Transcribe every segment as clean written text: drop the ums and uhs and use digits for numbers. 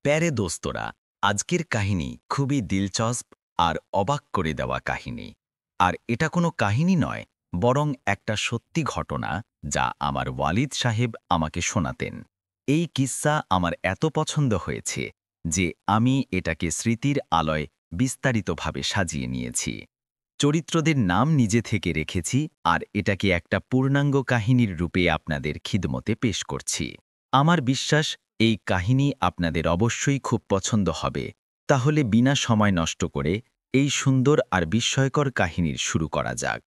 প্যারে দোস্তরা, আজকের কাহিনী খুবই দিলচস্প আর অবাক করে দেওয়া কাহিনী। আর এটা কোনো কাহিনী নয়, বরং একটা সত্যি ঘটনা যা আমার ওয়ালিদ সাহেব আমাকে শোনাতেন। এই কিস্সা আমার এত পছন্দ হয়েছে যে আমি এটাকে স্মৃতির আলোয় বিস্তারিতভাবে সাজিয়ে নিয়েছি। চরিত্রদের নাম নিজে থেকে রেখেছি আর এটাকে একটা পূর্ণাঙ্গ কাহিনীর রূপে আপনাদের খিদমতে পেশ করছি। আমার বিশ্বাস এই কাহিনী আপনাদের অবশ্যই খুব পছন্দ হবে। তাহলে বিনা সময় নষ্ট করে এই সুন্দর আর বিস্ময়কর কাহিনীর শুরু করা যাক।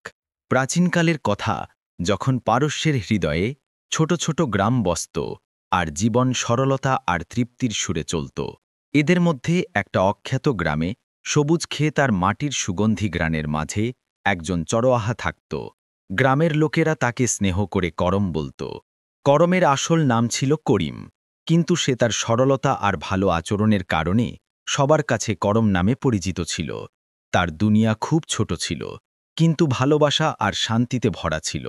প্রাচীনকালের কথা, যখন পারস্যের হৃদয়ে ছোট ছোট গ্রাম বসত আর জীবন সরলতা আর তৃপ্তির সুরে চলত। এদের মধ্যে একটা অখ্যাত গ্রামে সবুজ ক্ষেত আর মাটির সুগন্ধি গ্রানের মাঝে একজন চড়োয়াহা থাকত। গ্রামের লোকেরা তাকে স্নেহ করে করম বলত। করমের আসল নাম ছিল করিম, কিন্তু সে তার সরলতা আর ভালো আচরণের কারণে সবার কাছে করম নামে পরিচিত ছিল। তার দুনিয়া খুব ছোট ছিল, কিন্তু ভালোবাসা আর শান্তিতে ভরা ছিল।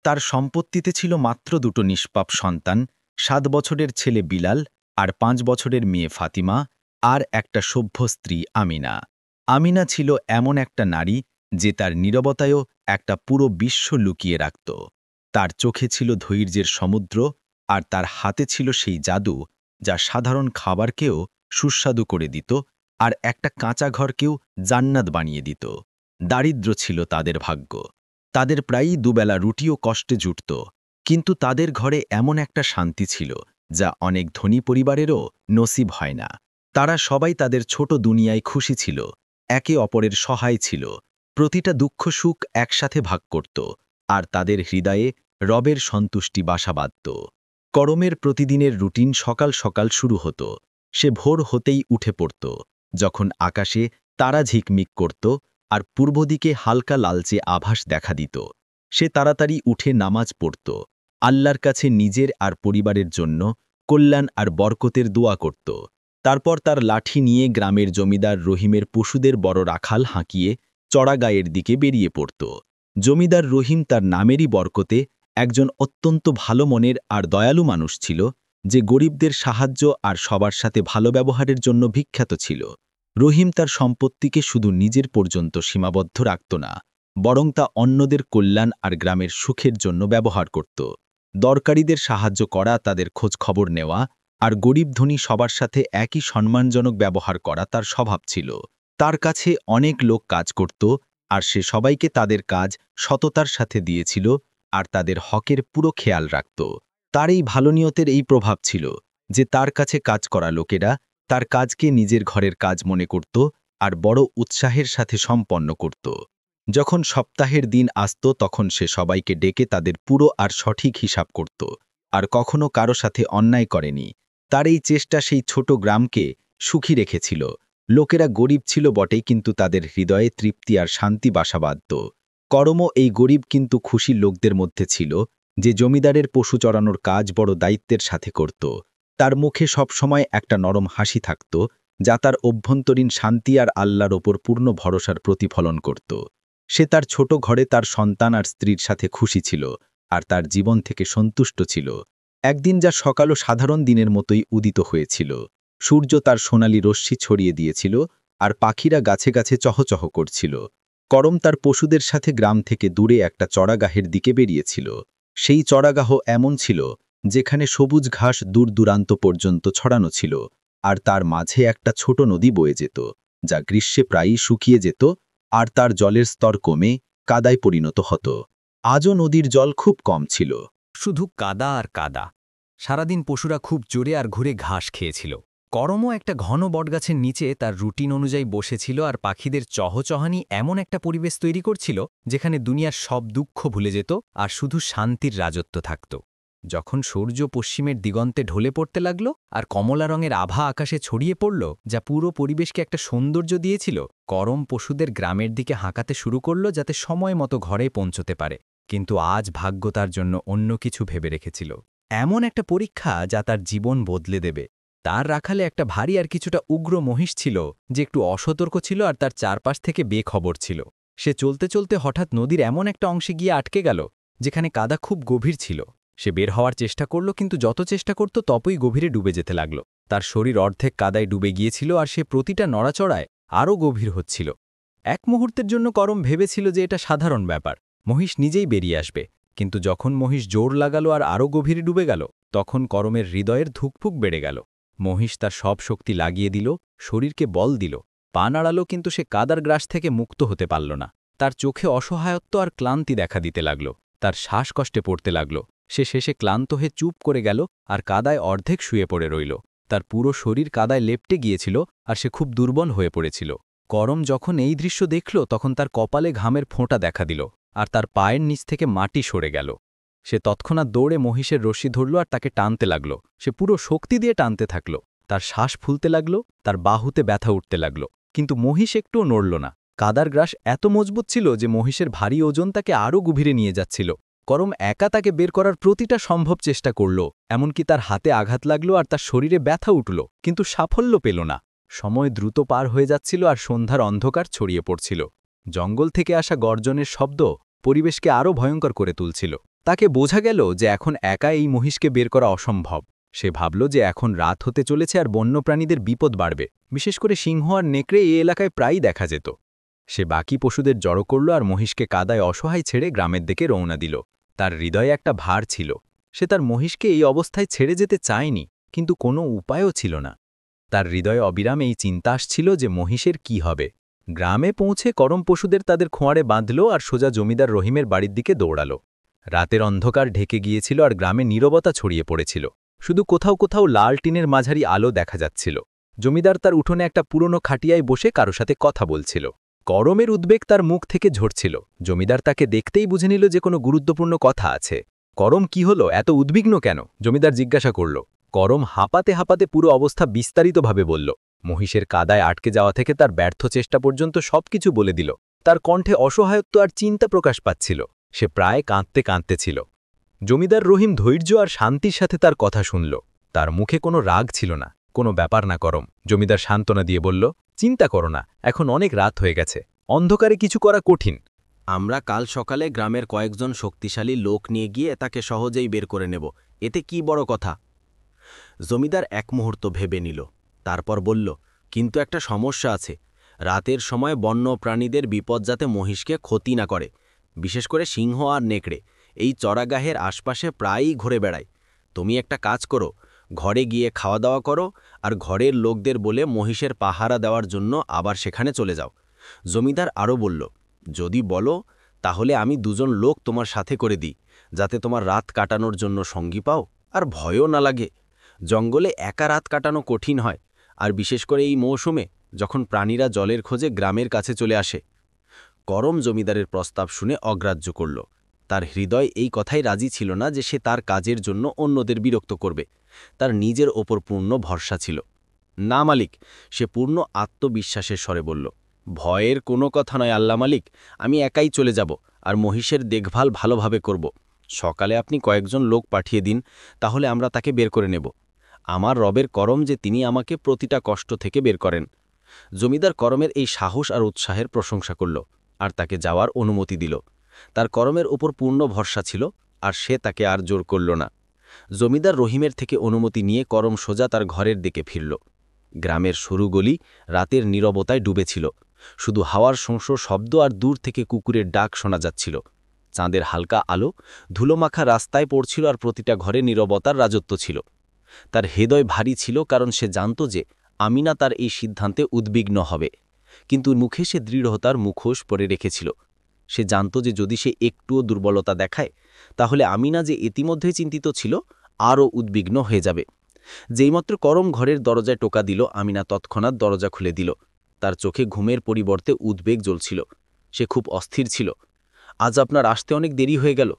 তার সম্পত্তিতে ছিল মাত্র দুটো নিষ্পাপ সন্তান, 7 বছরের ছেলে বিলাল আর 5 বছরের মেয়ে ফাতিমা, আর একটা সভ্য স্ত্রী আমিনা। আমিনা ছিল এমন একটা নারী যে তার নীরবতায়ও একটা পুরো বিশ্ব লুকিয়ে রাখত। তার চোখে ছিল ধৈর্যের সমুদ্র, আর তার হাতে ছিল সেই জাদু যা সাধারণ খাবারকেও সুস্বাদু করে দিত আর একটা কাঁচা ঘরকেও জান্নাত বানিয়ে দিত। দারিদ্র্য ছিল তাদের ভাগ্য। তাদের প্রায়ই দুবেলা রুটিও কষ্টে জুটত, কিন্তু তাদের ঘরে এমন একটা শান্তি ছিল যা অনেক ধনী পরিবারেরও নসিব হয় না। তারা সবাই তাদের ছোট দুনিয়ায় খুশি ছিল, একে অপরের সহায় ছিল, প্রতিটা দুঃখ সুখ একসাথে ভাগ করত, আর তাদের হৃদয়ে রবের সন্তুষ্টি বাসা বাঁধত। করমের প্রতিদিনের রুটিন সকাল সকাল শুরু হতো। সে ভোর হতেই উঠে পড়ত, যখন আকাশে তারা ঝিকমিক করত আর পূর্ব দিকে হালকা লালচে আভাস দেখা দিত। সে তাড়াতাড়ি উঠে নামাজ পড়ত, আল্লাহর কাছে নিজের আর পরিবারের জন্য কল্যাণ আর বরকতের দোয়া করত। তারপর তার লাঠি নিয়ে গ্রামের জমিদার রহিমের পশুদের বড় রাখাল হাঁকিয়ে চড়াগাঁয়ের দিকে বেরিয়ে পড়ত। জমিদার রহিম তার নামেরই বরকতে একজন অত্যন্ত ভালো মনের আর দয়ালু মানুষ ছিল, যে গরিবদের সাহায্য আর সবার সাথে ভালো ব্যবহারের জন্য বিখ্যাত ছিল। রহিম তার সম্পত্তিকে শুধু নিজের পর্যন্ত সীমাবদ্ধ রাখত না, বরং তা অন্যদের কল্যাণ আর গ্রামের সুখের জন্য ব্যবহার করত। দরকারীদের সাহায্য করা, তাদের খোঁজ খবর নেওয়া আর গরিব ধনী সবার সাথে একই সম্মানজনক ব্যবহার করা তার স্বভাব ছিল। তার কাছে অনেক লোক কাজ করত, আর সে সবাইকে তাদের কাজ সততার সাথে দিয়েছিল আর তাদের হকের পুরো খেয়াল রাখত। তার এই ভালো নিয়তের এই প্রভাব ছিল যে তার কাছে কাজ করা লোকেরা তার কাজকে নিজের ঘরের কাজ মনে করত আর বড় উৎসাহের সাথে সম্পন্ন করত। যখন সপ্তাহের দিন আসত, তখন সে সবাইকে ডেকে তাদের পুরো আর সঠিক হিসাব করত, আর কখনো কারো সাথে অন্যায় করেনি। তার এই চেষ্টা সেই ছোট গ্রামকে সুখী রেখেছিল। লোকেরা গরিব ছিল বটেই, কিন্তু তাদের হৃদয়ে তৃপ্তি আর শান্তি বাসা বাঁধত। করমও এই গরিব কিন্তু খুশি লোকদের মধ্যে ছিল, যে জমিদারের পশু চড়ানোর কাজ বড় দায়িত্বের সাথে করত। তার মুখে সবসময় একটা নরম হাসি থাকত, যা তার অভ্যন্তরীণ শান্তি আর আল্লাহর ওপর পূর্ণ ভরসার প্রতিফলন করত। সে তার ছোট ঘরে তার সন্তান আর স্ত্রীর সাথে খুশি ছিল, আর তার জীবন থেকে সন্তুষ্ট ছিল। একদিন যা সকালও সাধারণ দিনের মতোই উদিত হয়েছিল। সূর্য তার সোনালি রশ্মি ছড়িয়ে দিয়েছিল, আর পাখিরা গাছে গাছে চহচহ করছিল। করম তার পশুদের সাথে গ্রাম থেকে দূরে একটা চড়াগাহের দিকে বেরিয়েছিল। সেই চড়াগাহ এমন ছিল যেখানে সবুজ ঘাস দূর দূরান্ত পর্যন্ত ছড়ানো ছিল, আর তার মাঝে একটা ছোট নদী বয়ে যেত, যা গ্রীষ্মে প্রায়ই শুকিয়ে যেত আর তার জলের স্তর কমে কাদায় পরিণত হতো। আজও নদীর জল খুব কম ছিল। শুধু কাদা আর কাদা। সারাদিন পশুরা খুব জোরে আর ঘুরে ঘাস খেয়েছিল। করমও একটা ঘন বটগাছের নিচে তার রুটিন অনুযায়ী বসেছিল, আর পাখিদের চহচহানি এমন একটা পরিবেশ তৈরি করছিল যেখানে দুনিয়ার সব দুঃখ ভুলে যেত আর শুধু শান্তির রাজত্ব থাকত। যখন সূর্য পশ্চিমের দিগন্তে ঢলে পড়তে লাগল আর কমলা রঙের আভা আকাশে ছড়িয়ে পড়ল, যা পুরো পরিবেশকে একটা সৌন্দর্য দিয়েছিল, করম পশুদের গ্রামের দিকে হাঁকাতে শুরু করল যাতে সময় মতো ঘরে পৌঁছতে পারে। কিন্তু আজ ভাগ্য তার জন্য অন্য কিছু ভেবে রেখেছিল, এমন একটা পরীক্ষা যা তার জীবন বদলে দেবে। তার রাখালে একটা ভারী আর কিছুটা উগ্র মহিষ ছিল, যে একটু অসতর্ক ছিল আর তার চারপাশ থেকে বেখবর ছিল। সে চলতে চলতে হঠাৎ নদীর এমন একটা অংশে গিয়ে আটকে গেল যেখানে কাদা খুব গভীর ছিল। সে বের হওয়ার চেষ্টা করল, কিন্তু যত চেষ্টা করত ততই গভীরে ডুবে যেতে লাগল। তার শরীর অর্ধেক কাদায় ডুবে গিয়েছিল আর সে প্রতিটা নড়াচড়ায় আরও গভীর হচ্ছিল। এক মুহূর্তের জন্য করম ভেবেছিল যে এটা সাধারণ ব্যাপার, মহিষ নিজেই বেরিয়ে আসবে। কিন্তু যখন মহিষ জোর লাগালো আর আরও গভীরে ডুবে গেল, তখন করমের হৃদয়ের ধুকফুক বেড়ে গেল। মহিষ তার সব শক্তি লাগিয়ে দিল, শরীরকে বল দিল, পা নাড়ালো, কিন্তু সে কাদার গ্রাস থেকে মুক্ত হতে পারল না। তার চোখে অসহায়ত্ব আর ক্লান্তি দেখা দিতে লাগল, তার শ্বাসকষ্টে পড়তে লাগল। সে শেষে ক্লান্ত হয়ে চুপ করে গেল আর কাদায় অর্ধেক শুয়ে পড়ে রইল। তার পুরো শরীর কাদায় লেপ্টে গিয়েছিল আর সে খুব দুর্বল হয়ে পড়েছিল। করম যখন এই দৃশ্য দেখল, তখন তার কপালে ঘামের ফোঁটা দেখা দিল আর তার পায়ের নিচ থেকে মাটি সরে গেল। সে তৎক্ষণাৎ দৌড়ে মহিষের রশ্মি ধরল আর তাকে টানতে লাগল। সে পুরো শক্তি দিয়ে টানতে থাকল। তার শ্বাস ফুলতে লাগল, তার বাহুতে ব্যথা উঠতে লাগল, কিন্তু মহিষ একটুও নড়ল না। কাদার গ্রাস এত মজবুত ছিল যে মহিষের ভারী ওজন তাকে আরও গভীরে নিয়ে যাচ্ছিল। করম একা তাকে বের করার প্রতিটা সম্ভব চেষ্টা করল, এমনকি তার হাতে আঘাত লাগল আর তার শরীরে ব্যথা উঠল, কিন্তু সাফল্য পেল না। সময় দ্রুত পার হয়ে যাচ্ছিল আর সন্ধ্যার অন্ধকার ছড়িয়ে পড়ছিল। জঙ্গল থেকে আসা গর্জনের শব্দ পরিবেশকে আরও ভয়ঙ্কর করে তুলছিল। তাকে বোঝা গেল যে এখন একা এই মহিষকে বের করা অসম্ভব। সে ভাবল যে এখন রাত হতে চলেছে আর বন্যপ্রাণীদের বিপদ বাড়বে, বিশেষ করে সিংহ আর নেকড়ে এই এলাকায় প্রায়ই দেখা যেত। সে বাকি পশুদের জড়ো করল আর মহিষকে কাদায় অসহায় ছেড়ে গ্রামের দিকে রওনা দিল। তার হৃদয়ে একটা ভার ছিল। সে তার মহিষকে এই অবস্থায় ছেড়ে যেতে চায়নি, কিন্তু কোনো উপায়ও ছিল না। তার হৃদয়ে অবিরাম এই চিন্তা আসছিল যে মহিষের কি হবে। গ্রামে পৌঁছে করম পশুদের তাদের খোঁয়াড়ে বাঁধল আর সোজা জমিদার রহিমের বাড়ির দিকে দৌড়াল। রাতের অন্ধকার ঢেকে গিয়েছিল আর গ্রামে নীরবতা ছড়িয়ে পড়েছিল। শুধু কোথাও কোথাও লাল টিনের মাঝারি আলো দেখা যাচ্ছিল। জমিদার তার উঠোনে একটা পুরনো খাটিয়ায় বসে কারো সাথে কথা বলছিল। করমের উদ্বেগ তার মুখ থেকে ঝরছিল। জমিদার তাকে দেখতেই বুঝে নিল যে কোনো গুরুত্বপূর্ণ কথা আছে। করম কি হলো, এত উদ্বিগ্ন কেন? জমিদার জিজ্ঞাসা করল। করম হাঁপাতে হাঁপাতে পুরো অবস্থা বিস্তারিতভাবে বলল। মহিষের কাদায় আটকে যাওয়া থেকে তার ব্যর্থ চেষ্টা পর্যন্ত সবকিছু বলে দিল। তার কণ্ঠে অসহায়ত্ব আর চিন্তা প্রকাশ পাচ্ছিল। সে প্রায় কাঁদতে কাঁদতে ছিল। জমিদার রহিম ধৈর্য আর শান্তির সাথে তার কথা শুনল। তার মুখে কোনো রাগ ছিল না। কোনো ব্যাপার না করম, জমিদার সান্ত্বনা দিয়ে বলল। চিন্তা করো না, এখন অনেক রাত হয়ে গেছে। অন্ধকারে কিছু করা কঠিন। আমরা কাল সকালে গ্রামের কয়েকজন শক্তিশালী লোক নিয়ে গিয়ে তাকে সহজেই বের করে নেব। এতে কি বড় কথা? জমিদার এক মুহূর্ত ভেবে নিল, তারপর বলল, কিন্তু একটা সমস্যা আছে। রাতের সময় বন্য প্রাণীদের বিপদ যাতে মহিষকে ক্ষতি না করে, বিশেষ করে সিংহ আর নেকড়ে এই চরাগাহের আশপাশে প্রায়ই ঘুরে বেড়ায়। তুমি একটা কাজ করো, ঘরে গিয়ে খাওয়া দাওয়া করো আর ঘরের লোকদের বলে মহিষের পাহারা দেওয়ার জন্য আবার সেখানে চলে যাও। জমিদার আরও বলল, যদি বলো তাহলে আমি দুজন লোক তোমার সাথে করে দিই, যাতে তোমার রাত কাটানোর জন্য সঙ্গী পাও আর ভয়ও না লাগে। জঙ্গলে একা রাত কাটানো কঠিন হয়, আর বিশেষ করে এই মৌসুমে যখন প্রাণীরা জলের খোঁজে গ্রামের কাছে চলে আসে। করম জমিদারের প্রস্তাব শুনে অগ্রাহ্য করল। তার হৃদয় এই কথাই রাজি ছিল না যে সে তার কাজের জন্য অন্যদের বিরক্ত করবে। তার নিজের ওপর পূর্ণ ভরসা ছিল। না মালিক, সে পূর্ণ আত্মবিশ্বাসের স্বরে বলল। ভয়ের কোনো কথা নয় আল্লাহ মালিক, আমি একাই চলে যাব আর মহিষের দেখভাল ভালোভাবে করব। সকালে আপনি কয়েকজন লোক পাঠিয়ে দিন, তাহলে আমরা তাকে বের করে নেব। আমার রবের করম যে তিনি আমাকে প্রতিটা কষ্ট থেকে বের করেন। জমিদার করমের এই সাহস আর উৎসাহের প্রশংসা করল আর তাকে যাওয়ার অনুমতি দিল। তার করমের উপর পূর্ণ ভরসা ছিল আর সে তাকে আর জোর করল না। জমিদার রহিমের থেকে অনুমতি নিয়ে করম সোজা তার ঘরের দিকে ফিরল। গ্রামের সরু গলি রাতের নীরবতায় ডুবেছিল। শুধু হাওয়ার শোঁসো শব্দ আর দূর থেকে কুকুরের ডাক শোনা যাচ্ছিল। চাঁদের হালকা আলো ধুলোমাখা রাস্তায় পড়ছিল আর প্রতিটা ঘরে নীরবতার রাজত্ব ছিল। তার হৃদয় ভারী ছিল, কারণ সে জানত যে আমিনা তার এই সিদ্ধান্তে উদ্বিগ্ন হবে, কিন্তু মুখে সে দৃঢ়তার মুখোশ পরে রেখেছিল। সে জানত যে যদি সে একটুও দুর্বলতা দেখায়, তাহলে আমিনা যে ইতিমধ্যেই চিন্তিত ছিল আরও উদ্বিগ্ন হয়ে যাবে। যেইমাত্র করম ঘরের দরজায় টোকা দিল, আমিনা তৎক্ষণাৎ দরজা খুলে দিল। তার চোখে ঘুমের পরিবর্তে উদ্বেগ জ্বলছিল। সে খুব অস্থির ছিল। আজ আপনার আসতে অনেক দেরি হয়ে গেল,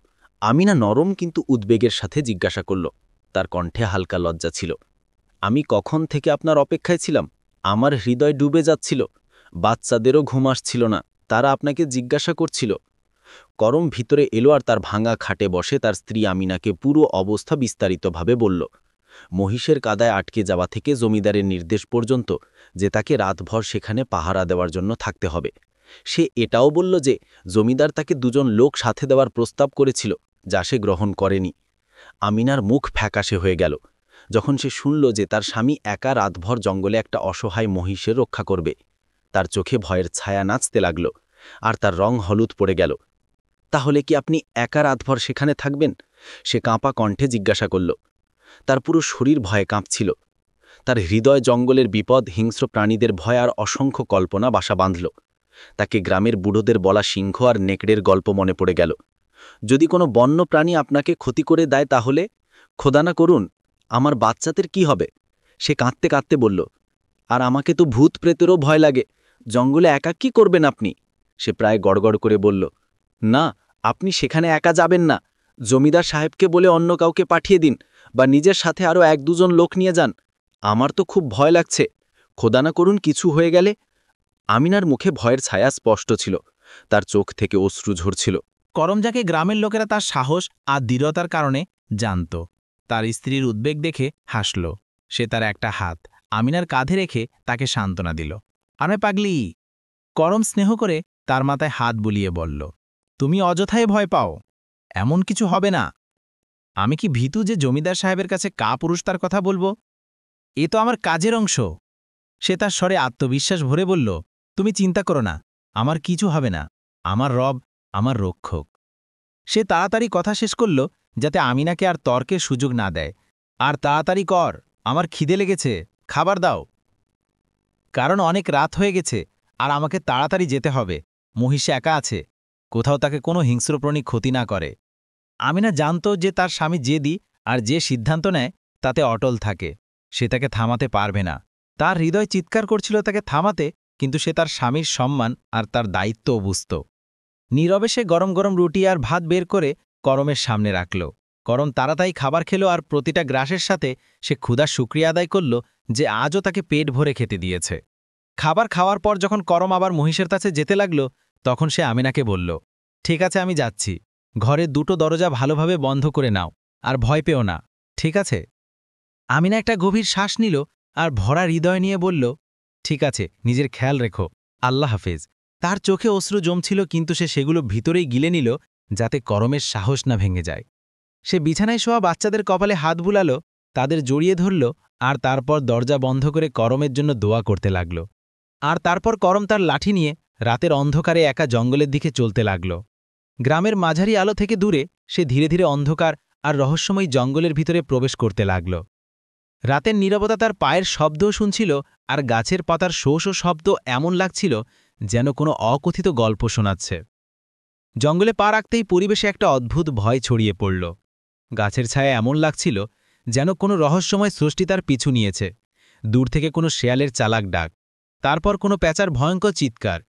আমিনা নরম কিন্তু উদ্বেগের সাথে জিজ্ঞাসা করল। তার কণ্ঠে হালকা লজ্জা ছিল। আমি কখন থেকে আপনার অপেক্ষায় ছিলাম। আমার হৃদয় ডুবে যাচ্ছিল। বাচ্চাদেরও ঘুম আসছিল না, তারা আপনাকে জিজ্ঞাসা করছিল। করম ভিতরে এলো আর তার ভাঙা খাটে বসে তার স্ত্রী আমিনাকে পুরো অবস্থা বিস্তারিতভাবে বলল। মহিষের কাদায় আটকে যাওয়া থেকে জমিদারের নির্দেশ পর্যন্ত যে তাকে রাতভর সেখানে পাহারা দেওয়ার জন্য থাকতে হবে। সে এটাও বলল যে জমিদার তাকে দুজন লোক সাথে দেওয়ার প্রস্তাব করেছিল, যা সে গ্রহণ করেনি। আমিনার মুখ ফ্যাকাশে হয়ে গেল। যখন সে শুনল যে তার স্বামী একা রাতভর জঙ্গলে একটা অসহায় মহিষের রক্ষা করবে, তার চোখে ভয়ের ছায়া নাচতে লাগল, আর তার রং হলুদ পড়ে গেল। তাহলে কি আপনি একা রাতভর সেখানে থাকবেন? সে কাঁপা কণ্ঠে জিজ্ঞাসা করল। তার পুরো শরীর ভয়ে কাঁপছিল। তার হৃদয় জঙ্গলের বিপদ, হিংস্র প্রাণীদের ভয় আর অসংখ্য কল্পনা বাসা বাঁধল। তাকে গ্রামের বুড়োদের বলা সিংহ আর নেকড়ের গল্প মনে পড়ে গেল। যদি কোনো বন্য প্রাণী আপনাকে ক্ষতি করে দেয় তাহলে? খোদা না করুন, আমার বাচ্চাদের কি হবে? সে কাঁদতে কাঁদতে বলল। আর আমাকে তো ভূত প্রেতেরও ভয় লাগে। জঙ্গলে একা কি করবেন আপনি? সে প্রায় গড়গড় করে বলল, না, আপনি সেখানে একা যাবেন না। জমিদার সাহেবকে বলে অন্য কাউকে পাঠিয়ে দিন, বা নিজের সাথে আরও 1-2 জন লোক নিয়ে যান। আমার তো খুব ভয় লাগছে। খোদা না করুন কিছু হয়ে গেলে। আমিনার মুখে ভয়ের ছায়া স্পষ্ট ছিল, তার চোখ থেকে অশ্রু ঝরছিল। করমজাকে গ্রামের লোকেরা তার সাহস আর দৃঢ়তার কারণে জানত। তার স্ত্রীর উদ্বেগ দেখে হাসল। সে তার একটা হাত আমিনার কাঁধে রেখে তাকে সান্ত্বনা দিল। আরে পাগলি! করম স্নেহ করে তার মাথায় হাত বুলিয়ে বলল, তুমি অযথায় ভয় পাও। এমন কিছু হবে না। আমি কি ভীতু যে জমিদার সাহেবের কাছে কাপুরুষতার কথা বলবো? এ তো আমার কাজের অংশ। সে তার স্বরে আত্মবিশ্বাস ভরে বলল, তুমি চিন্তা করো না, আমার কিছু হবে না। আমার রব আমার রক্ষক। সে তাড়াতাড়ি কথা শেষ করল যাতে আমিনাকে আর তর্কের সুযোগ না দেয়। আর তাড়াতাড়ি কর, আমার খিদে লেগেছে, খাবার দাও। কারণ অনেক রাত হয়ে গেছে আর আমাকে তাড়াতাড়ি যেতে হবে। মহিষে একা আছে, কোথাও তাকে কোনো হিংস্র প্রাণী ক্ষতি না করে। আমিনা জানত যে তার স্বামী জেদি আর যে সিদ্ধান্ত নেয় তাতে অটল থাকে। সে তাকে থামাতে পারবে না। তার হৃদয় চিৎকার করছিল তাকে থামাতে, কিন্তু সে তার স্বামীর সম্মান আর তার দায়িত্বও বুঝত। নীরবে সে গরম গরম রুটি আর ভাত বের করে করমের সামনে রাখল। করম তাড়াতাড়ি খাবার খেল আর প্রতিটা গ্রাসের সাথে সে ক্ষুধার শুকরিয়া আদায় করল যে আজও তাকে পেট ভরে খেতে দিয়েছে। খাবার খাওয়ার পর যখন করম আবার মহিষের কাছে যেতে লাগল, তখন সে আমিনাকে বলল, ঠিক আছে, আমি যাচ্ছি। ঘরের দুটো দরজা ভালোভাবে বন্ধ করে নাও, আর ভয় পেও না, ঠিক আছে? আমিনা একটা গভীর শ্বাস নিল আর ভরা হৃদয় নিয়ে বলল, ঠিক আছে, নিজের খেয়াল রেখো, আল্লাহ হাফেজ। তার চোখে অশ্রু জমছিল, কিন্তু সে সেগুলো ভিতরেই গিলে নিল যাতে করমের সাহস না ভেঙে যায়। সে বিছানায় শোয়া বাচ্চাদের কপালে হাত বুলালো, তাদের জড়িয়ে ধরল, আর তারপর দরজা বন্ধ করে করমের জন্য দোয়া করতে লাগল। আর তারপর করম তার লাঠি নিয়ে রাতের অন্ধকারে একা জঙ্গলের দিকে চলতে লাগল। গ্রামের মাঝারি আলো থেকে দূরে সে ধীরে ধীরে অন্ধকার আর রহস্যময়ী জঙ্গলের ভিতরে প্রবেশ করতে লাগল। রাতের নীরবতা তার পায়ের শব্দও শুনছিল, আর গাছের পাতার শো শো শব্দ এমন লাগছিল যেন কোনো অকথিত গল্প শোনাচ্ছে। জঙ্গলে পা রাখতেই পরিবেশে একটা অদ্ভুত ভয় ছড়িয়ে পড়ল। গাছের ছায়া এমন লাগছিল যেন কোনো রহস্যময় সৃষ্টি তার পিছু নিয়েছে। দূর থেকে কোনো শেয়ালের চালাক ডাক, তারপর কোনো প্যাঁচার ভয়ঙ্কর চিৎকার।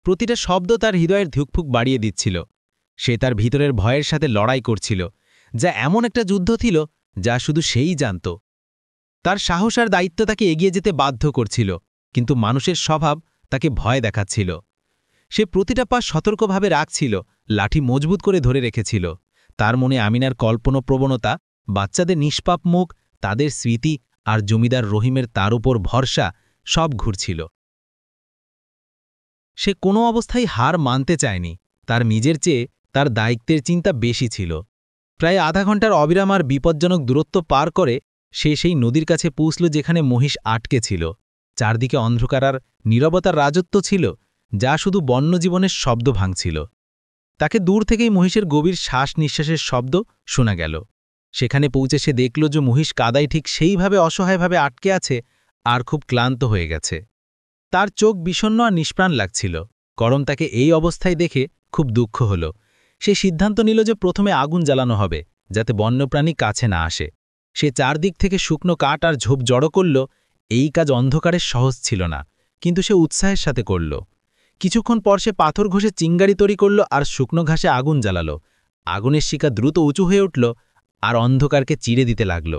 প্রতিটা শব্দ তার হৃদয়ের ধুকফুক বাড়িয়ে দিচ্ছিল। সে তার ভিতরের ভয়ের সাথে লড়াই করছিল, যা এমন একটা যুদ্ধ ছিল যা শুধু সেই জানত। তার সাহস আর দায়িত্ব তাকে এগিয়ে যেতে বাধ্য করছিল, কিন্তু মানুষের স্বভাব তাকে ভয় দেখাচ্ছিল। সে প্রতিটা পা সতর্কভাবে রাখছিল, লাঠি মজবুত করে ধরে রেখেছিল। তার মনে আমিনার কল্পনাপ্রবণতা, বাচ্চাদের নিষ্পাপ মুখ, তাদের স্মৃতি আর জমিদার রহিমের তার উপর ভরসা সব ঘুরছিল। সে কোনো অবস্থায় হার মানতে চায়নি। তার নিজের চেয়ে তার দায়িত্বের চিন্তা বেশি ছিল। প্রায় আধা ঘন্টার অবিরাম আর বিপজ্জনক দূরত্ব পার করে সে সেই নদীর কাছে পৌঁছল যেখানে মহিষ আটকে ছিল। চারদিকে অন্ধকার আর নীরবতার রাজত্ব ছিল, যা শুধু বন্যজীবনের শব্দ ভাঙছিল। তাকে দূর থেকেই মহিষের গভীর শ্বাস নিঃশ্বাসের শব্দ শোনা গেল। সেখানে পৌঁছে সে দেখল যে মহিষ কাদায় ঠিক সেইভাবে অসহায়ভাবে আটকে আছে, আর খুব ক্লান্ত হয়ে গেছে। তার চোখ বিষণ্ণ আর নিষ্প্রাণ লাগছিল। করম তাকে এই অবস্থায় দেখে খুব দুঃখ হল। সে সিদ্ধান্ত নিল যে প্রথমে আগুন জ্বালানো হবে, যাতে বন্যপ্রাণী কাছে না আসে। সে চারদিক থেকে শুকনো কাঠ আর ঝোপ জড়ো করল। এই কাজ অন্ধকারের সহজ ছিল না, কিন্তু সে উৎসাহের সাথে করল। কিছুক্ষণ পর সে পাথর ঘষে চিঙ্গারি তৈরি করল আর শুকনো ঘাসে আগুন জ্বালাল। আগুনের শিখা দ্রুত উঁচু হয়ে উঠল আর অন্ধকারকে চিরে দিতে লাগল।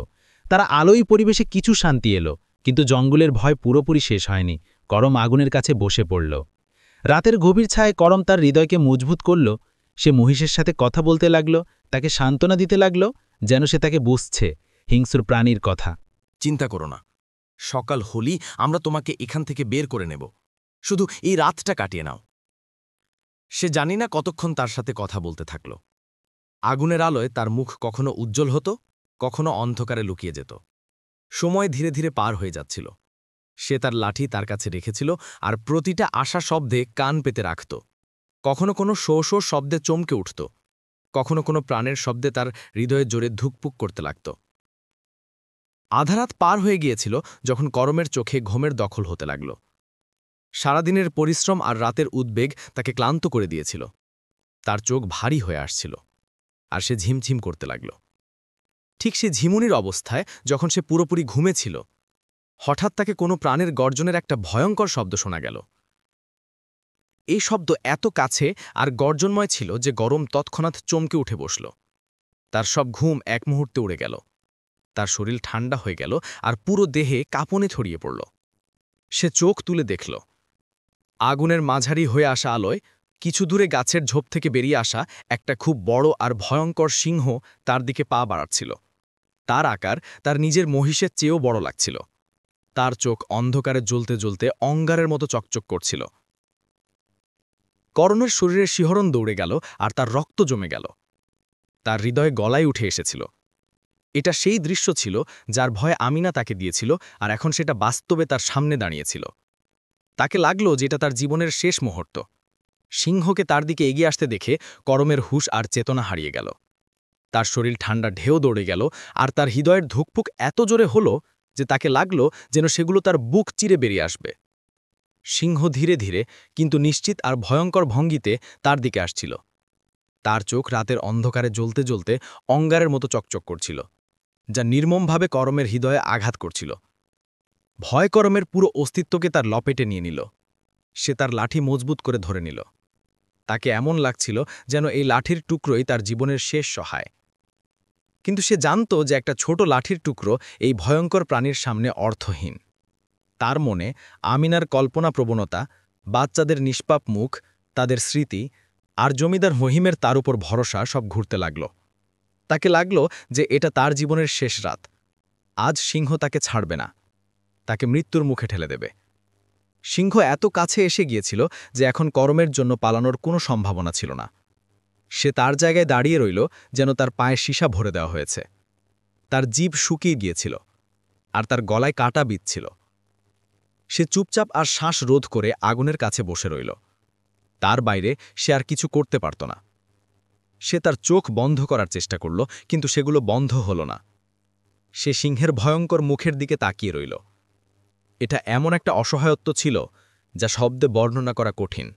তারা আলোয় পরিবেশে কিছু শান্তি এলো, কিন্তু জঙ্গলের ভয় পুরোপুরি শেষ হয়নি। করম আগুনের কাছে বসে পড়ল। রাতের গভীর ছায় করম তার হৃদয়কে মজবুত করল। সে মহিষের সাথে কথা বলতে লাগল, তাকে সান্ত্বনা দিতে লাগল, যেন সে তাকে বুঝছে, হিংস্র প্রাণীর কথা। চিন্তা করো না, সকাল হলি আমরা তোমাকে এখান থেকে বের করে নেব। শুধু এই রাতটা কাটিয়ে নাও। সে জানি না কতক্ষণ তার সাথে কথা বলতে থাকল। আগুনের আলোয় তার মুখ কখনো উজ্জ্বল হতো, কখনো অন্ধকারে লুকিয়ে যেত। সময় ধীরে ধীরে পার হয়ে যাচ্ছিল। সে তার লাঠি তার কাছে রেখেছিল আর প্রতিটা আশা শব্দে কান পেতে রাখত। কখনো কোনো শো শো শব্দে চমকে উঠত, কখনো কোনো প্রাণের শব্দে তার হৃদয়ে জোরে ধুকপুক করতে লাগত। আধারাত পার হয়ে গিয়েছিল যখন করমের চোখে ঘুমের দখল হতে লাগল। সারাদিনের পরিশ্রম আর রাতের উদ্বেগ তাকে ক্লান্ত করে দিয়েছিল। তার চোখ ভারী হয়ে আসছিল আর সে ঝিমঝিম করতে লাগল। ঠিক সে ঝিমুনির অবস্থায় যখন সে পুরোপুরি ঘুমেছিল, হঠাৎ তাকে কোনো প্রাণের গর্জনের একটা ভয়ঙ্কর শব্দ শোনা গেল। এই শব্দ এত কাছে আর গর্জনময় ছিল যে গরম তৎক্ষণাৎ চমকে উঠে বসল। তার সব ঘুম এক মুহূর্তে উড়ে গেল। তার শরীর ঠান্ডা হয়ে গেল আর পুরো দেহে কাঁপনে ছড়িয়ে পড়ল। সে চোখ তুলে দেখল, আগুনের মাঝারি হয়ে আসা আলোয় কিছু দূরে গাছের ঝোপ থেকে বেরিয়ে আসা একটা খুব বড় আর ভয়ঙ্কর সিংহ তার দিকে পা বাড়াচ্ছিল। তার আকার তার নিজের মহিষের চেয়েও বড় লাগছিল। তার চোখ অন্ধকারে জ্বলতে জ্বলতে অঙ্গারের মতো চকচক করছিল। করণের শরীরের শিহরণ দৌড়ে গেল আর তার রক্ত জমে গেল। তার হৃদয়ে গলায় উঠে এসেছিল। এটা সেই দৃশ্য ছিল যার ভয়ে আমিনা তাকে দিয়েছিল, আর এখন সেটা বাস্তবে তার সামনে দাঁড়িয়েছিল। তাকে লাগল যে এটা তার জীবনের শেষ মুহূর্ত। সিংহকে তার দিকে এগিয়ে আসতে দেখে করমের হুঁশ আর চেতনা হারিয়ে গেল। তার শরীর ঠান্ডা ঢেউ দৌড়ে গেল আর তার হৃদয়ের ধুকপুক এত জোরে হল যে তাকে লাগল যেন সেগুলো তার বুক চিরে বেরিয়ে আসবে। সিংহ ধীরে ধীরে কিন্তু নিশ্চিত আর ভয়ঙ্কর ভঙ্গিতে তার দিকে আসছিল। তার চোখ রাতের অন্ধকারে জ্বলতে জ্বলতে অঙ্গারের মতো চকচক করছিল, যা নির্মমভাবে করমের হৃদয়ে আঘাত করছিল। ভয় করমের পুরো অস্তিত্বকে তার লপেটে নিয়ে নিল। সে তার লাঠি মজবুত করে ধরে নিল। তাকে এমন লাগছিল যেন এই লাঠির টুকরোই তার জীবনের শেষ সহায়। কিন্তু সে জানত যে একটা ছোট লাঠির টুকরো এই ভয়ঙ্কর প্রাণীর সামনে অর্থহীন। তার মনে আমিনার কল্পনা প্রবণতা, বাচ্চাদের নিষ্পাপ মুখ, তাদের স্মৃতি আর জমিদার মহিমের তার উপর ভরসা সব ঘুরতে লাগল। তাকে লাগল যে এটা তার জীবনের শেষ রাত। আজ সিংহ তাকে ছাড়বে না, তাকে মৃত্যুর মুখে ঠেলে দেবে। সিংহ এত কাছে এসে গিয়েছিল যে এখন করমের জন্য পালানোর কোনো সম্ভাবনা ছিল না। সে তার জায়গায় দাঁড়িয়ে রইল যেন তার পায়ে সীসা ভরে দেওয়া হয়েছে। তার জিভ শুকিয়ে গিয়েছিল আর তার গলায় কাঁটা বিঁধছিল। সে চুপচাপ আর শ্বাস রোধ করে আগুনের কাছে বসে রইল। তার বাইরে সে আর কিছু করতে পারত না। সে তার চোখ বন্ধ করার চেষ্টা করল, কিন্তু সেগুলো বন্ধ হল না। সে সিংহের ভয়ঙ্কর মুখের দিকে তাকিয়ে রইল। এটা এমন একটা অসহায়ত্ব ছিল যা শব্দে বর্ণনা করা কঠিন।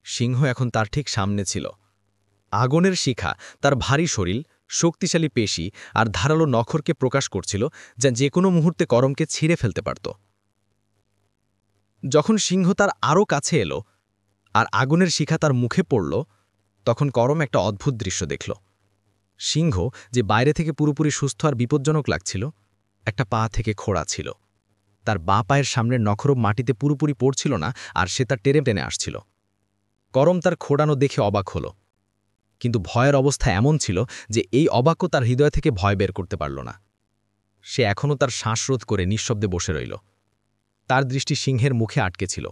সিংহ এখন তার ঠিক সামনে ছিল। আগুনের শিখা তার ভারী শরীর, শক্তিশালী পেশি আর ধারালো নখরকে প্রকাশ করছিল, যা যে কোনো মুহূর্তে করমকে ছিঁড়ে ফেলতে পারত। যখন সিংহ তার আরও কাছে এলো আর আগুনের শিখা তার মুখে পড়ল, তখন করম একটা অদ্ভুত দৃশ্য দেখল। সিংহ, যে বাইরে থেকে পুরোপুরি সুস্থ আর বিপজ্জনক লাগছিল, একটা পা থেকে খোঁড়া ছিল। তার বাঁ পায়ের সামনের নখরব মাটিতে পুরোপুরি পড়ছিল না আর সে তার টেনে টেনে আসছিল। করম তার খোঁড়ানো দেখে অবাক হল, কিন্তু ভয়ের অবস্থা এমন ছিল যে এই অবাক্য তার হৃদয় থেকে ভয় বের করতে পারল না। সে এখনও তার শ্বাসরোধ করে নিঃশব্দে বসে রইল। তার দৃষ্টি সিংহের মুখে আটকে ছিল।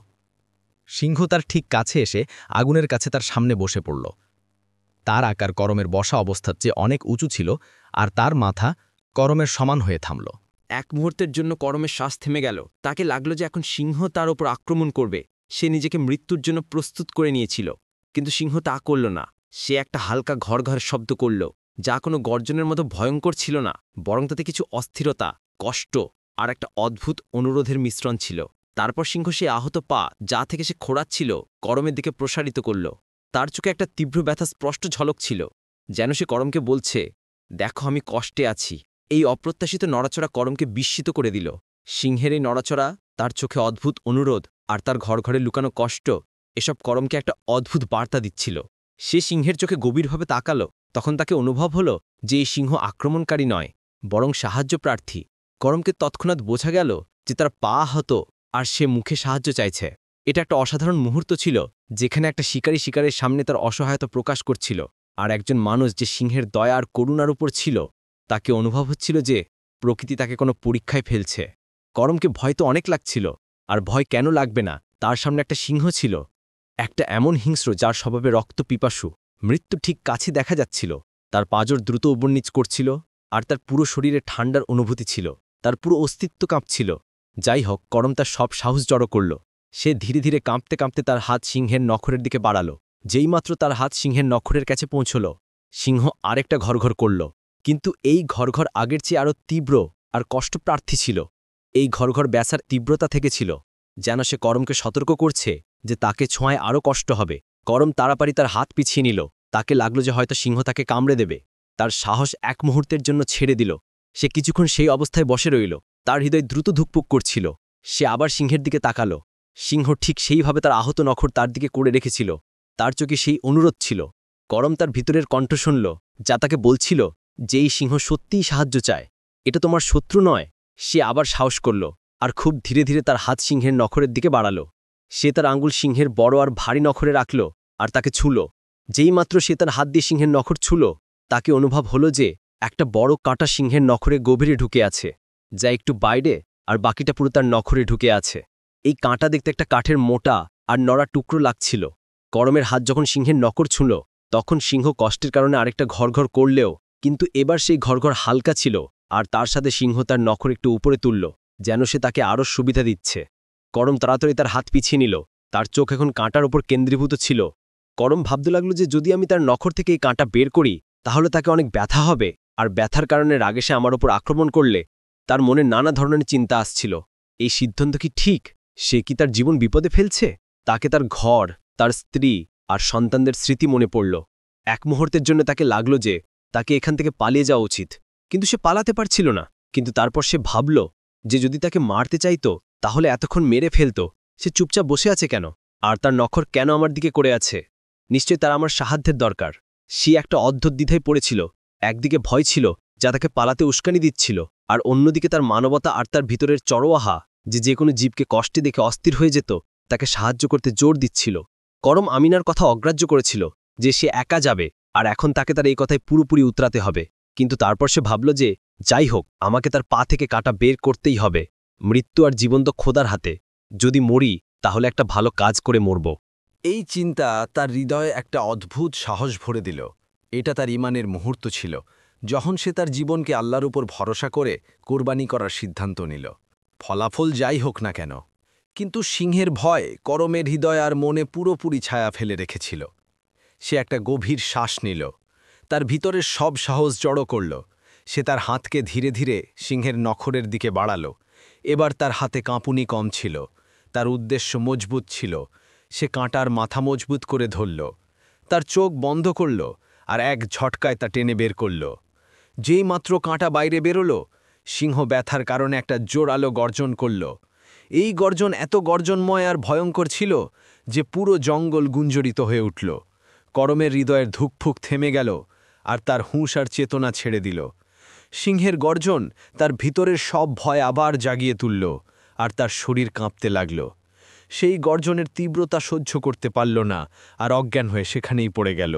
সিংহ তার ঠিক কাছে এসে আগুনের কাছে তার সামনে বসে পড়ল। তার আকার করমের বসা অবস্থার চেয়ে অনেক উঁচু ছিল আর তার মাথা করমের সমান হয়ে থামল। এক মুহূর্তের জন্য করমের শ্বাস থেমে গেল। তাকে লাগলো যে এখন সিংহ তার ওপর আক্রমণ করবে। সে নিজেকে মৃত্যুর জন্য প্রস্তুত করে নিয়েছিল, কিন্তু সিংহ তা করল না। সে একটা হালকা ঘর শব্দ করল, যা কোনো গর্জনের মতো ভয়ঙ্কর ছিল না, বরং তাতে কিছু অস্থিরতা, কষ্ট আর একটা অদ্ভুত অনুরোধের মিশ্রণ ছিল। তারপর সিংহ সে আহত পা, যা থেকে সে খোঁড়াচ্ছিল, করমের দিকে প্রসারিত করল। তার চোখে একটা তীব্র ব্যথা স্পষ্ট ঝলক ছিল, যেন সে করমকে বলছে, দেখো আমি কষ্টে আছি। এই অপ্রত্যাশিত নড়াচড়া করমকে বিস্মিত করে দিল। সিংহের এই নড়াচড়া, তার চোখে অদ্ভুত অনুরোধ আর তার ঘরে লুকানো কষ্ট, এসব করমকে একটা অদ্ভুত বার্তা দিচ্ছিল। সে সিংহের চোখে গভীরভাবে তাকালো। তখন তাকে অনুভব হলো যে এই সিংহ আক্রমণকারী নয়, বরং সাহায্য প্রার্থী। করমকে তৎক্ষণাৎ বোঝা গেল যে তার পা আহত আর সে মুখে সাহায্য চাইছে। এটা একটা অসাধারণ মুহূর্ত ছিল, যেখানে একটা শিকারী শিকারের সামনে তার অসহায়তা প্রকাশ করছিল, আর একজন মানুষ যে সিংহের দয়া আর করুণার উপর ছিল, তাকে অনুভব হচ্ছিল যে প্রকৃতি তাকে কোনো পরীক্ষায় ফেলছে। করমকে ভয় তো অনেক লাগছিল, আর ভয় কেন লাগবে না? তার সামনে একটা সিংহ ছিল, একটা এমন হিংস্র যার স্বভাবে রক্ত পিপাসু। মৃত্যু ঠিক কাছে দেখা যাচ্ছিল। তার পাঁজর দ্রুত উপর নিচ করছিল আর তার পুরো শরীরে ঠান্ডার অনুভূতি ছিল। তার পুরো অস্তিত্ব কাঁপছিল। যাই হোক, করম তার সব সাহস জড়ো করল। সে ধীরে ধীরে কাঁপতে কাঁপতে তার হাত সিংহের নখরের দিকে বাড়াল। যেইমাত্র তার হাত সিংহের নখরের কাছে পৌঁছল, সিংহ আরেকটা ঘরঘর করল। কিন্তু এই ঘরঘর আগের চেয়ে আরও তীব্র আর কষ্টপ্রার্থী ছিল। এই ঘরঘর ব্যাসার তীব্রতা থেকে ছিল, যেন সে করমকে সতর্ক করছে যে তাকে ছোঁয়ায় আরও কষ্ট হবে। করম তাড়াতাড়ি তার হাত পিছিয়ে নিল। তাকে লাগল যে হয়তো সিংহ তাকে কামড়ে দেবে। তার সাহস এক মুহূর্তের জন্য ছেড়ে দিল। সে কিছুক্ষণ সেই অবস্থায় বসে রইল। তার হৃদয় দ্রুত ধুকপুক করছিল। সে আবার সিংহের দিকে তাকালো। সিংহ ঠিক সেইভাবে তার আহত নখর তার দিকে করে রেখেছিল। তার চোখে সেই অনুরোধ ছিল। করম তার ভিতরের কণ্ঠ শুনল, যা তাকে বলছিল যে এই সিংহ সত্যিই সাহায্য চায়, এটা তোমার শত্রু নয়। সে আবার সাহস করল আর খুব ধীরে ধীরে তার হাত সিংহের নখরের দিকে বাড়ালো। সে তার আঙুল সিংহের বড় আর ভারী নখরে রাখল আর তাকে ছুল। যেইমাত্র সে তার হাত দিয়ে সিংহের নখর ছুল, তাকে অনুভব হলো যে একটা বড় কাঁটা সিংহের নখরে গভীরে ঢুকে আছে, যা একটু বাইরে আর বাকিটা পুরো তার নখরে ঢুকে আছে। এই কাঁটা দেখতে একটা কাঠের মোটা আর নড়া টুকরো লাগছিল। করমের হাত যখন সিংহের নখর ছুঁল, তখন সিংহ কষ্টের কারণে আরেকটা ঘরঘর করলেও, কিন্তু এবার সেই ঘরঘর হালকা ছিল আর তার সাথে সিংহ তার নখর একটু উপরে তুলল, যেন সে তাকে আরও সুবিধা দিচ্ছে। করম তাড়াতাড়ি তার হাত পিছিয়ে নিল। তার চোখ এখন কাঁটার ওপর কেন্দ্রীভূত ছিল। করম ভাবতে লাগল যে যদি আমি তার নখর থেকে এই কাঁটা বের করি, তাহলে তাকে অনেক ব্যথা হবে, আর ব্যথার কারণে রাগে সে আমার ওপর আক্রমণ করলে। তার মনে নানা ধরনের চিন্তা আসছিল। এই সিদ্ধান্ত কি ঠিক? সে কি তার জীবন বিপদে ফেলছে? তাকে তার ঘর, তার স্ত্রী আর সন্তানদের স্মৃতি মনে পড়ল। এক মুহূর্তের জন্য তাকে লাগল যে তাকে এখান থেকে পালিয়ে যাওয়া উচিত, কিন্তু সে পালাতে পারছিল না। কিন্তু তারপর সে ভাবল যে যদি তাকে মারতে চাইত, তাহলে এতক্ষণ মেরে ফেলত। সে চুপচাপ বসে আছে কেন? আর তার নখর কেন আমার দিকে করে আছে? নিশ্চয় তার আমার সাহায্যের দরকার। সে একটা অদ্ভুত দ্বিধায় পড়েছিল। একদিকে ভয় ছিল, যা তাকে পালাতে উস্কানি দিচ্ছিল, আর অন্যদিকে তার মানবতা আর তার ভিতরের চরোয়াহা, যে কোনো জীবকে কষ্টে দেখে অস্থির হয়ে যেত, তাকে সাহায্য করতে জোর দিচ্ছিল। করম আমিনার কথা অগ্রাহ্য করেছিল যে সে একা যাবে, আর এখন তাকে তার এই কথায় পুরোপুরি উতরাতে হবে। কিন্তু তারপর সে ভাবল যে যাই হোক, আমাকে তার পা থেকে কাঁটা বের করতেই হবে। মৃত্যু আর জীবন তো খোদার হাতে। যদি মরি, তাহলে একটা ভালো কাজ করে মরব। এই চিন্তা তার হৃদয়ে একটা অদ্ভুত সাহস ভরে দিল। এটা তার ইমানের মুহূর্ত ছিল, যখন সে তার জীবনকে আল্লাহর উপর ভরসা করে কোরবানি করার সিদ্ধান্ত নিল, ফলাফল যাই হোক না কেন। কিন্তু সিংহের ভয় করমের হৃদয় আর মনে পুরোপুরি ছায়া ফেলে রেখেছিল। সে একটা গভীর শ্বাস নিল, তার ভিতরের সব সাহস জড়ো করল। সে তার হাতকে ধীরে ধীরে সিংহের নখরের দিকে বাড়াল। এবার তার হাতে কাঁপুনি কম ছিল, তার উদ্দেশ্য মজবুত ছিল। সে কাঁটার মাথা মজবুত করে ধরল, তার চোখ বন্ধ করল আর এক ঝটকায় তা টেনে বের করল। যেই মাত্র কাঁটা বাইরে বেরোল, সিংহ ব্যথার কারণে একটা জোরালো গর্জন করল। এই গর্জন এত গর্জনময় আর ভয়ঙ্কর ছিল যে পুরো জঙ্গল গুঞ্জরিত হয়ে উঠল। করমের হৃদয়ের ধুকফুক থেমে গেল আর তার হুঁশ আর চেতনা ছেড়ে দিল। সিংহের গর্জন তার ভিতরের সব ভয় আবার জাগিয়ে তুলল আর তার শরীর কাঁপতে লাগল। সেই গর্জনের তীব্রতা সহ্য করতে পারল না আর অজ্ঞান হয়ে সেখানেই পড়ে গেল।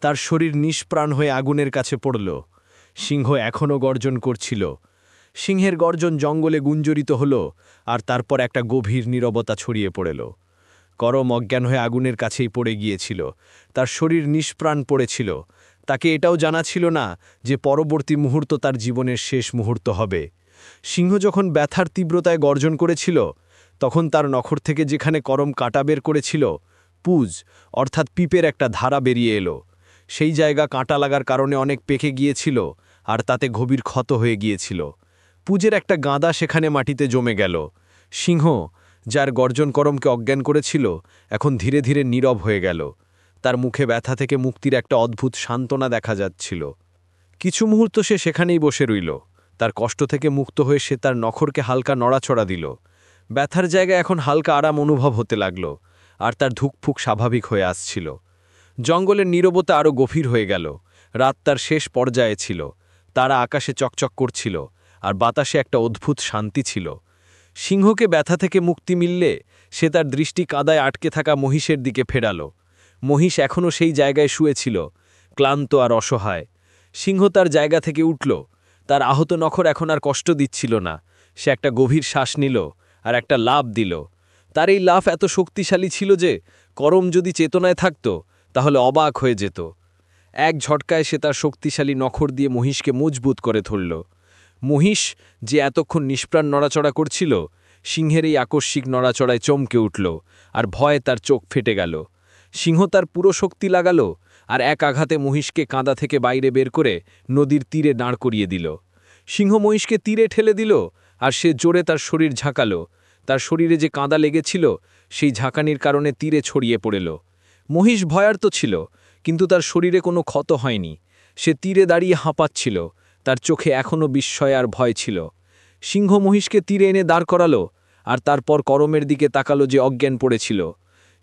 তার শরীর নিষ্প্রাণ হয়ে আগুনের কাছে পড়ল। সিংহ এখনও গর্জন করছিল। সিংহের গর্জন জঙ্গলে গুঞ্জরিত হল আর তারপর একটা গভীর নীরবতা ছড়িয়ে পড়ল। করম অজ্ঞান হয়ে আগুনের কাছেই পড়ে গিয়েছিল। তার শরীর নিষ্প্রাণ পড়েছিল। তাকে এটাও জানা ছিল না যে পরবর্তী মুহূর্ত তার জীবনের শেষ মুহূর্ত হবে। সিংহ যখন ব্যথার তীব্রতায় গর্জন করেছিল, তখন তার নখর থেকে যেখানে করম কাঁটা বের করেছিল, পুজ অর্থাৎ পিপের একটা ধারা বেরিয়ে এলো। সেই জায়গা কাঁটা লাগার কারণে অনেক পেকে গিয়েছিল আর তাতে গভীর ক্ষত হয়ে গিয়েছিল। পুজের একটা গাদা সেখানে মাটিতে জমে গেল। সিংহ, যার গর্জন করমকে অজ্ঞান করেছিল, এখন ধীরে ধীরে নীরব হয়ে গেল। তার মুখে ব্যথা থেকে মুক্তির একটা অদ্ভুত সান্ত্বনা দেখা যাচ্ছিল। কিছু মুহূর্ত সে সেখানেই বসে রইল। তার কষ্ট থেকে মুক্ত হয়ে সে তার নখরকে হালকা নড়াচড়া দিল। ব্যথার জায়গায় এখন হালকা আরাম অনুভব হতে লাগল আর তার ধুকফুক স্বাভাবিক হয়ে আসছিল। জঙ্গলের নীরবতা আরও গভীর হয়ে গেল। রাত তার শেষ পর্যায়ে ছিল। তারা আকাশে চকচক করছিল আর বাতাসে একটা অদ্ভুত শান্তি ছিল। সিংহকে ব্যথা থেকে মুক্তি মিললে সে তার দৃষ্টি কাদায় আটকে থাকা মহিষের দিকে ফেরাল। মহিষ এখনও সেই জায়গায় শুয়েছিল, ক্লান্ত আর অসহায়। সিংহ তার জায়গা থেকে উঠল। তার আহত নখর এখন আর কষ্ট দিচ্ছিল না। সে একটা গভীর শ্বাস নিল আর একটা লাফ দিল। তার এই লাফ এত শক্তিশালী ছিল যে করম যদি চেতনায় থাকত, তাহলে অবাক হয়ে যেত। এক ঝটকায় সে তার শক্তিশালী নখর দিয়ে মহিষকে মজবুত করে ধরল। মহিষ যে এতক্ষণ নিষ্প্রাণ নড়াচড়া করছিল সিংহের এই আকস্মিক নড়াচড়ায় চমকে উঠল আর ভয়ে তার চোখ ফেটে গেল। সিংহ তার পুরো শক্তি লাগালো আর এক আঘাতে মহিষকে কাঁদা থেকে বাইরে বের করে নদীর তীরে দাঁড় করিয়ে দিল। সিংহ মহিষকে তীরে ঠেলে দিল আর সে জোরে তার শরীর ঝাঁকালো। তার শরীরে যে কাঁদা লেগেছিল সেই ঝাঁকানির কারণে তীরে ছড়িয়ে পড়ল। মহিষ ভয়ার্ত ছিল, কিন্তু তার শরীরে কোনো ক্ষত হয়নি। সে তীরে দাঁড়িয়ে হাঁপাচ্ছিল, তার চোখে এখনও বিস্ময় আর ভয় ছিল। সিংহ মহিষকে তীরে এনে দাঁড় করালো আর তারপর করমের দিকে তাকালো যে অজ্ঞান পড়েছিল।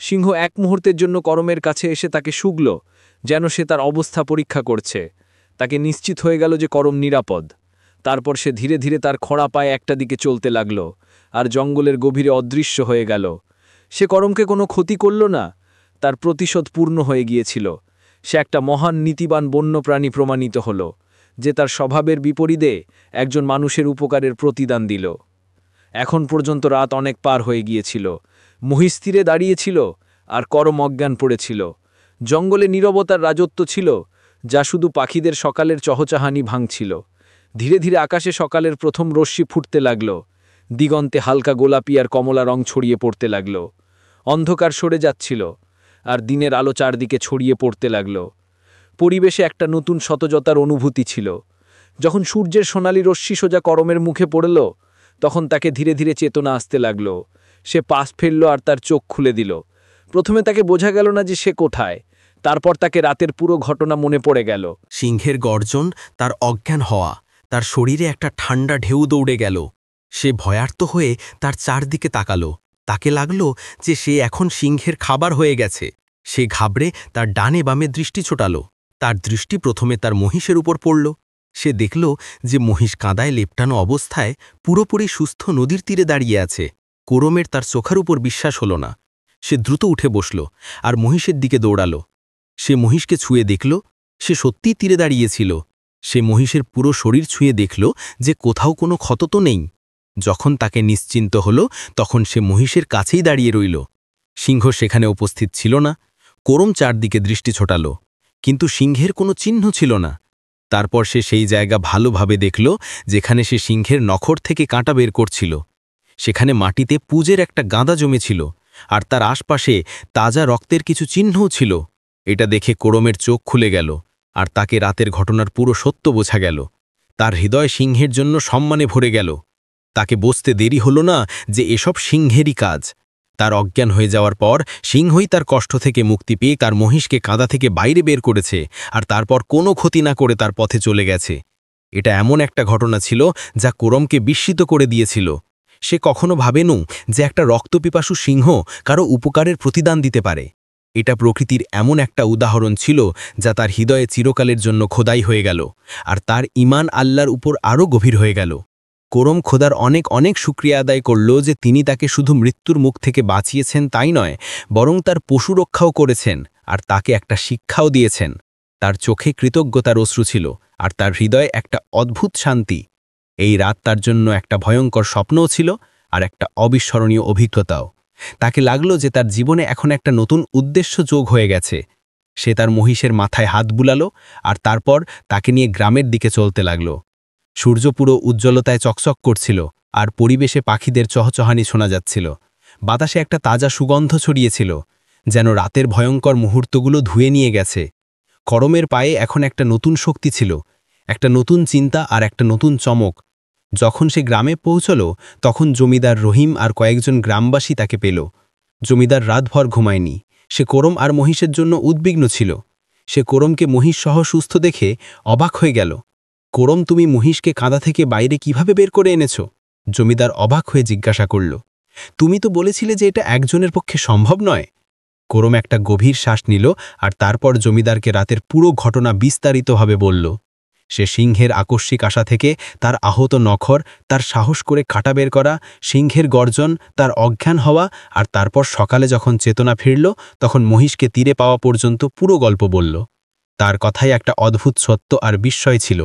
সিংহ এক মুহূর্তের জন্য করমের কাছে এসে তাকে শুগল, যেন সে তার অবস্থা পরীক্ষা করছে। তাকে নিশ্চিত হয়ে গেল যে করম নিরাপদ। তারপর সে ধীরে ধীরে তার খোঁড়া পায়ে একটা দিকে চলতে লাগল আর জঙ্গলের গভীরে অদৃশ্য হয়ে গেল। সে করমকে কোনো ক্ষতি করল না, তার প্রতিশোধ পূর্ণ হয়ে গিয়েছিল। সে একটা মহান নীতিবান বন্যপ্রাণী প্রমাণিত হল, যে তার স্বভাবের বিপরীতে একজন মানুষের উপকারের প্রতিদান দিল। এখন পর্যন্ত রাত অনেক পার হয়ে গিয়েছিল। মহিষ তীরে দাঁড়িয়েছিল আর করম অজ্ঞান পড়েছিল। জঙ্গলে নীরবতার রাজত্ব ছিল, যা শুধু পাখিদের সকালের চহচাহানি ভাঙছিল। ধীরে ধীরে আকাশে সকালের প্রথম রশ্মি ফুটতে লাগল। দিগন্তে হালকা গোলাপি আর কমলা রং ছড়িয়ে পড়তে লাগল। অন্ধকার সরে যাচ্ছিল আর দিনের আলো চারদিকে ছড়িয়ে পড়তে লাগল। পরিবেশে একটা নতুন সতেজতার অনুভূতি ছিল। যখন সূর্যের সোনালি রশ্মি সোজা করমের মুখে পড়ল, তখন তাকে ধীরে ধীরে চেতনা আসতে লাগল। সে পাশ ফেলল আর তার চোখ খুলে দিল। প্রথমে তাকে বোঝা গেল না যে সে কোথায়। তারপর তাকে রাতের পুরো ঘটনা মনে পড়ে গেল। সিংহের গর্জন, তার অজ্ঞান হওয়া, তার শরীরে একটা ঠান্ডা ঢেউ দৌড়ে গেল। সে ভয়ার্ত হয়ে তার চারদিকে তাকালো। তাকে লাগল যে সে এখন সিংহের খাবার হয়ে গেছে। সে ঘাবড়ে তার ডানে বামে দৃষ্টি ছোটালো। তার দৃষ্টি প্রথমে তার মহিষের উপর পড়ল। সে দেখল যে মহিষ কাঁদায় লেপটানো অবস্থায় পুরোপুরি সুস্থ নদীর তীরে দাঁড়িয়ে আছে। করমের তার চোখের উপর বিশ্বাস হল না। সে দ্রুত উঠে বসল আর মহিষের দিকে দৌড়ালো। সে মহিষকে ছুঁয়ে দেখল, সে সত্যিই তীরে দাঁড়িয়েছিল। সে মহিষের পুরো শরীর ছুঁয়ে দেখল যে কোথাও কোনো ক্ষত তো নেই। যখন তাকে নিশ্চিন্ত হল, তখন সে মহিষের কাছেই দাঁড়িয়ে রইল। সিংহ সেখানে উপস্থিত ছিল না। করম চারদিকে দৃষ্টি ছোটাল, কিন্তু সিংহের কোনো চিহ্ন ছিল না। তারপর সে সেই জায়গা ভালোভাবে দেখল যেখানে সে সিংহের নখর থেকে কাঁটা বের করছিল। সেখানে মাটিতে পুজের একটা গাঁদা জমেছিল আর তার আশপাশে তাজা রক্তের কিছু চিহ্নও ছিল। এটা দেখে করমের চোখ খুলে গেল আর তাকে রাতের ঘটনার পুরো সত্য বোঝা গেল। তার হৃদয় সিংহের জন্য সম্মানে ভরে গেল। তাকে বুঝতে দেরি হল না যে এসব সিংহেরই কাজ। তার অজ্ঞান হয়ে যাওয়ার পর সিংহই তার কষ্ট থেকে মুক্তি পেয়ে তার মহিষকে কাঁদা থেকে বাইরে বের করেছে আর তারপর কোনো ক্ষতি না করে তার পথে চলে গেছে। এটা এমন একটা ঘটনা ছিল যা করমকে বিস্মিত করে দিয়েছিল। সে কখনো ভাবেনু যে একটা রক্তপিপাসু সিংহ কারো উপকারের প্রতিদান দিতে পারে। এটা প্রকৃতির এমন একটা উদাহরণ ছিল যা তার হৃদয়ে চিরকালের জন্য খোদাই হয়ে গেল আর তার ঈমান আল্লাহর উপর আরও গভীর হয়ে গেল। করম খোদার অনেক অনেক শুকরিয়া আদায় করল যে তিনি তাকে শুধু মৃত্যুর মুখ থেকে বাঁচিয়েছেন তাই নয়, বরং তার পশু রক্ষাও করেছেন আর তাকে একটা শিক্ষাও দিয়েছেন। তার চোখে কৃতজ্ঞতার অশ্রু ছিল আর তার হৃদয়ে একটা অদ্ভুত শান্তি। এই রাত তার জন্য একটা ভয়ঙ্কর স্বপ্নও ছিল আর একটা অবিস্মরণীয় অভিজ্ঞতাও। তাকে লাগল যে তার জীবনে এখন একটা নতুন উদ্দেশ্য যোগ হয়ে গেছে। সে তার মহিষের মাথায় হাত বুলালো আর তারপর তাকে নিয়ে গ্রামের দিকে চলতে লাগল। সূর্য পুরো উজ্জ্বলতায় চকচক করছিল আর পরিবেশে পাখিদের চহচহানি শোনা যাচ্ছিল। বাতাসে একটা তাজা সুগন্ধ ছড়িয়েছিল, যেন রাতের ভয়ঙ্কর মুহূর্তগুলো ধুয়ে নিয়ে গেছে। করমের পায়ে এখন একটা নতুন শক্তি ছিল, একটা নতুন চিন্তা আর একটা নতুন চমক। যখন সে গ্রামে পৌঁছল, তখন জমিদার রহিম আর কয়েকজন গ্রামবাসী তাকে পেল। জমিদার রাতভর ঘুমায়নি। সে করম আর মহিষের জন্য উদ্বিগ্ন ছিল। সে করমকে মহিষ সহ সুস্থ দেখে অবাক হয়ে গেল। করম, তুমি মহিষকে কাঁদা থেকে বাইরে কিভাবে বের করে এনেছ? জমিদার অবাক হয়ে জিজ্ঞাসা করল। তুমি তো বলেছিলে যে এটা একজনের পক্ষে সম্ভব নয়। করম একটা গভীর শ্বাস নিল আর তারপর জমিদারকে রাতের পুরো ঘটনা বিস্তারিতভাবে বলল। সে সিংহের আকস্মিক আশা থেকে তার আহত নখর, তার সাহস করে কাঁটা বের করা, সিংহের গর্জন, তার অজ্ঞান হওয়া আর তারপর সকালে যখন চেতনা ফিরল তখন মহিষকে তীরে পাওয়া পর্যন্ত পুরো গল্প বলল। তার কথায় একটা অদ্ভুত সত্য আর বিস্ময় ছিল।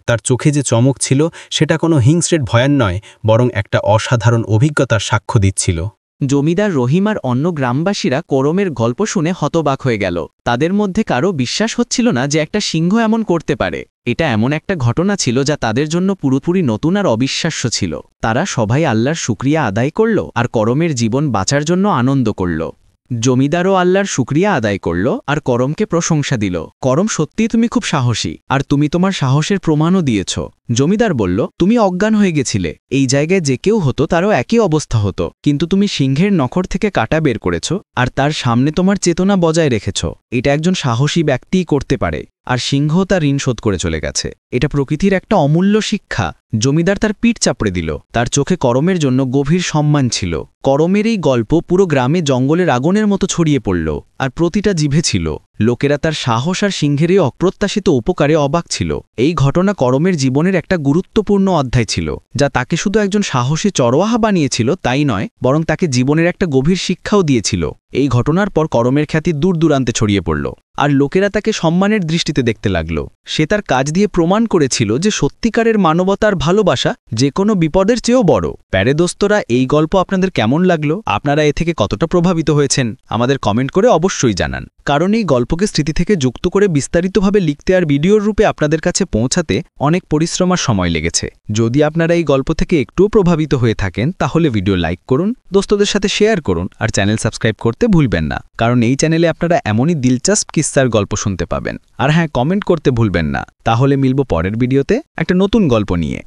তার চোখে যে চমক ছিল সেটা কোনো হিংস্রেট ভয়ান নয়, বরং একটা অসাধারণ অভিজ্ঞতার সাক্ষ্য দিচ্ছিল। জমিদার রহিম আর অন্য গ্রামবাসীরা করমের গল্প শুনে হতবাক হয়ে গেল। তাদের মধ্যে কারো বিশ্বাস হচ্ছিল না যে একটা সিংহ এমন করতে পারে। এটা এমন একটা ঘটনা ছিল যা তাদের জন্য পুরোপুরি নতুন আর অবিশ্বাস্য ছিল। তারা সবাই আল্লাহর শুকরিয়া আদায় করল আর করমের জীবন বাঁচার জন্য আনন্দ করল। জমিদারও আল্লাহর শুকরিয়া আদায় করল আর করমকে প্রশংসা দিল। করম, সত্যিই তুমি খুব সাহসী, আর তুমি তোমার সাহসের প্রমাণও দিয়েছ। জমিদার বলল, তুমি অজ্ঞান হয়ে গেছিলে, এই জায়গায় যে কেউ হতো তারও একই অবস্থা হতো, কিন্তু তুমি সিংহের নখর থেকে কাটা বের করেছ আর তার সামনে তোমার চেতনা বজায় রেখেছ। এটা একজন সাহসী ব্যক্তিই করতে পারে, আর সিংহ তার ঋণ শোধ করে চলে গেছে। এটা প্রকৃতির একটা অমূল্য শিক্ষা। জমিদার তার পিঠ চাপড়ে দিল। তার চোখে করমের জন্য গভীর সম্মান ছিল। করমের এই গল্প পুরো গ্রামে জঙ্গলের আগুনের মতো ছড়িয়ে পড়ল, আর প্রতিটা জিভে ছিল। লোকেরা তার সাহস আর সিংহের এই অপ্রত্যাশিত উপকারে অবাক ছিল। এই ঘটনা করমের জীবনের একটা গুরুত্বপূর্ণ অধ্যায় ছিল, যা তাকে শুধু একজন সাহসী চরোয়াহা বানিয়েছিল তাই নয়, বরং তাকে জীবনের একটা গভীর শিক্ষাও দিয়েছিল। এই ঘটনার পর করমের খ্যাতি দূর দূরান্তে ছড়িয়ে পড়ল, আর লোকেরা তাকে সম্মানের দৃষ্টিতে দেখতে লাগল। সে তার কাজ দিয়ে প্রমাণ করেছিল যে সত্যিকারের মানবতার ভালোবাসা যে কোনো বিপদের চেয়েও বড়। প্যারে দোস্তরা, এই গল্প আপনাদের কেমন লাগলো? আপনারা এ থেকে কতটা প্রভাবিত হয়েছেন আমাদের কমেন্ট করে অবশ্যই জানান, কারণ এই গল্পকে স্মৃতি থেকে যুক্ত করে বিস্তারিতভাবে লিখতে আর ভিডিওর রূপে আপনাদের কাছে পৌঁছাতে অনেক পরিশ্রম আর সময় লেগেছে। যদি আপনারা এই গল্প থেকে একটুও প্রভাবিত হয়ে থাকেন তাহলে ভিডিও লাইক করুন, দোস্তদের সাথে শেয়ার করুন, আর চ্যানেল সাবস্ক্রাইব করতে ভুলবেন না, কারণ এই চ্যানেলে আপনারা এমনই দিলচস্প কিস্সার গল্প শুনতে পাবেন। আর হ্যাঁ, কমেন্ট করতে ভুলবেন না। তাহলে মিলব পরের ভিডিওতে একটা নতুন গল্প নিয়ে।